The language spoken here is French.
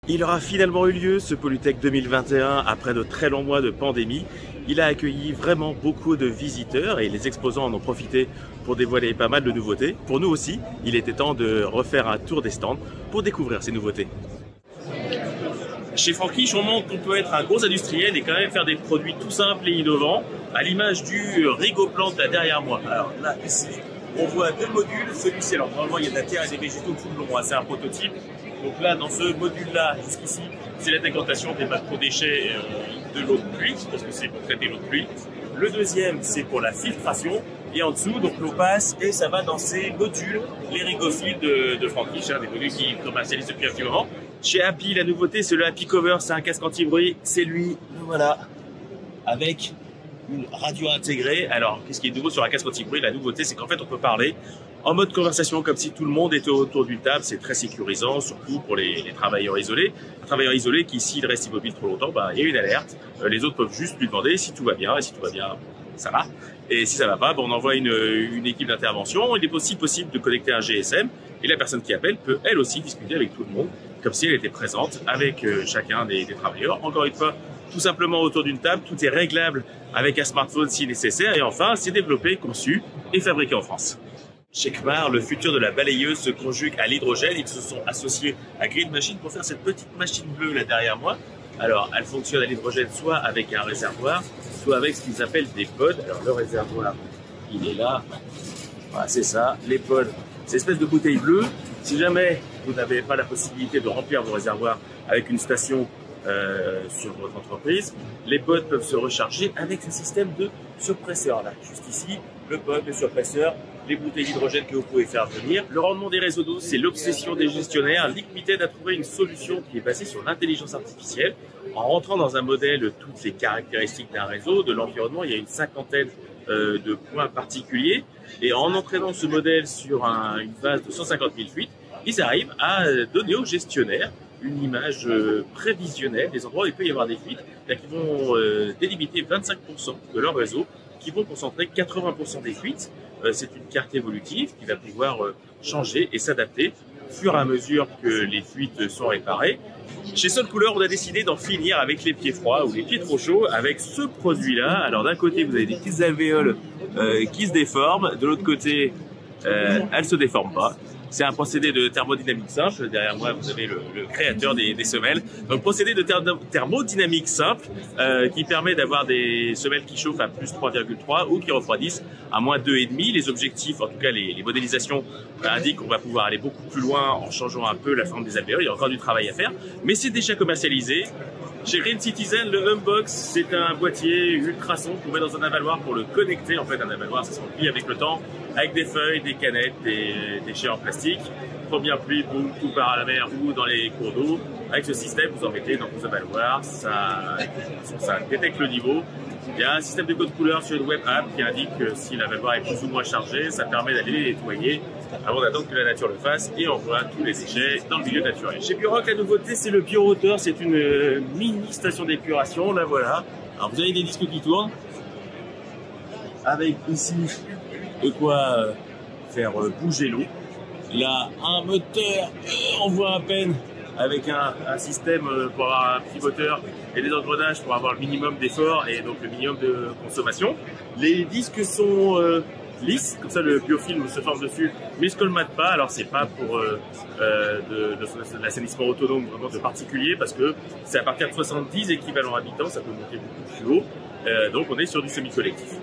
Il aura finalement eu lieu, ce Polytech 2021, après de très longs mois de pandémie. Il a accueilli vraiment beaucoup de visiteurs et les exposants en ont profité pour dévoiler pas mal de nouveautés. Pour nous aussi, il était temps de refaire un tour des stands pour découvrir ces nouveautés. Chez Frankish, on montre qu'on peut être un gros industriel et quand même faire des produits tout simples et innovants, à l'image du Rigoplant là derrière moi. Alors là, ici, on voit deux modules. Celui-ci, alors normalement, il y a de la terre et des végétaux tout le long. C'est un prototype. Donc là, dans ce module-là, jusqu'ici, c'est la décantation des macro-déchets de l'eau de pluie, parce que c'est pour traiter l'eau de pluie. Le deuxième, c'est pour la filtration. Et en dessous, donc l'eau passe et ça va dans ces modules, les Rigofil de Frankish, des modules qui commercialisent depuis un petit moment. Chez Happy, la nouveauté, c'est le Happy Cover. C'est un casque anti-bruit. C'est lui, voilà, avec une radio intégrée. Alors, qu'est-ce qui est nouveau sur un casque anti-bruit? La nouveauté, c'est qu'en fait, on peut parler en mode conversation, comme si tout le monde était autour d'une table. C'est très sécurisant, surtout pour les travailleurs isolés. Un travailleur isolé qui, s'il reste immobile trop longtemps, il y a une alerte. Les autres peuvent juste lui demander si tout va bien. Et si tout va bien, ça va. Et si ça va pas, on envoie une équipe d'intervention. Il est aussi possible de connecter un GSM. Et la personne qui appelle peut, elle aussi, discuter avec tout le monde, comme si elle était présente avec chacun des travailleurs. Encore une fois, tout simplement autour d'une table. Tout est réglable avec un smartphone si nécessaire. Et enfin, c'est développé, conçu et fabriqué en France. Chez Kmar, le futur de la balayeuse se conjugue à l'hydrogène. Ils se sont associés à Green Machine pour faire cette petite machine bleue là derrière moi. Alors, elle fonctionne à l'hydrogène soit avec un réservoir, soit avec ce qu'ils appellent des pods. Alors, le réservoir, il est là. Voilà, c'est ça, les pods. C'est une espèce de bouteille bleue. Si jamais vous n'avez pas la possibilité de remplir vos réservoirs avec une station sur votre entreprise, les pods peuvent se recharger avec ce système de surpresseur là. Juste ici, le pod, le surpresseur, les bouteilles d'hydrogène que vous pouvez faire venir. Le rendement des réseaux d'eau, c'est l'obsession des gestionnaires. Liquided a trouvé une solution qui est basée sur l'intelligence artificielle. En rentrant dans un modèle toutes les caractéristiques d'un réseau, de l'environnement, il y a une cinquantaine de points particuliers. Et en entraînant ce modèle sur une base de 150 000 fuites, ils arrivent à donner aux gestionnaires une image prévisionnelle des endroits où il peut y avoir des fuites, qui vont délimiter 25% de leur réseau, qui vont concentrer 80% des fuites. C'est une carte évolutive qui va pouvoir changer et s'adapter au fur et à mesure que les fuites sont réparées. Chez Sol Couleur, on a décidé d'en finir avec les pieds froids ou les pieds trop chauds avec ce produit-là. Alors d'un côté, vous avez des petites alvéoles qui se déforment, de l'autre côté, elles ne se déforment pas. C'est un procédé de thermodynamique simple. Derrière moi, vous avez le créateur des semelles. Donc, procédé de thermodynamique simple qui permet d'avoir des semelles qui chauffent à plus 3,3 ou qui refroidissent à moins 2,5. Les objectifs, en tout cas les modélisations, indiquent qu'on va pouvoir aller beaucoup plus loin en changeant un peu la forme des alvéoles. Il y a encore du travail à faire, mais c'est déjà commercialisé. Chez Green Citizen, le Unbox, c'est un boîtier ultrason qu'on met dans un avaloir pour le connecter. En fait, un avaloir, ça se remplit avec le temps, avec des feuilles, des canettes, des déchets en plastique. Première pluie, boum, tout part à la mer ou dans les cours d'eau. Avec ce système, vous en mettez dans vos avaloirs, ça détecte le niveau. Il y a un système de code couleur sur une web app qui indique si l'avaloir est plus ou moins chargé. Ça permet d'aller les nettoyer avant d'attendre que la nature le fasse et envoie tous les déchets dans le milieu naturel. Chez Buroc, la nouveauté, c'est le BioRotor. C'est une mini station d'épuration. Là, voilà. Alors, vous avez des disques qui tournent avec ici de quoi faire bouger l'eau. Là, un moteur, on voit à peine, avec un système pour avoir un pivoteur et des engrenages pour avoir le minimum d'effort et donc le minimum de consommation. Les disques sont lisses, comme ça le biofilm se forme dessus, mais il se colmate pas. Alors c'est pas pour de l'assainissement autonome vraiment de particulier, parce que c'est à partir de 70 équivalents habitants, ça peut monter beaucoup plus haut. Donc on est sur du semi-collectif.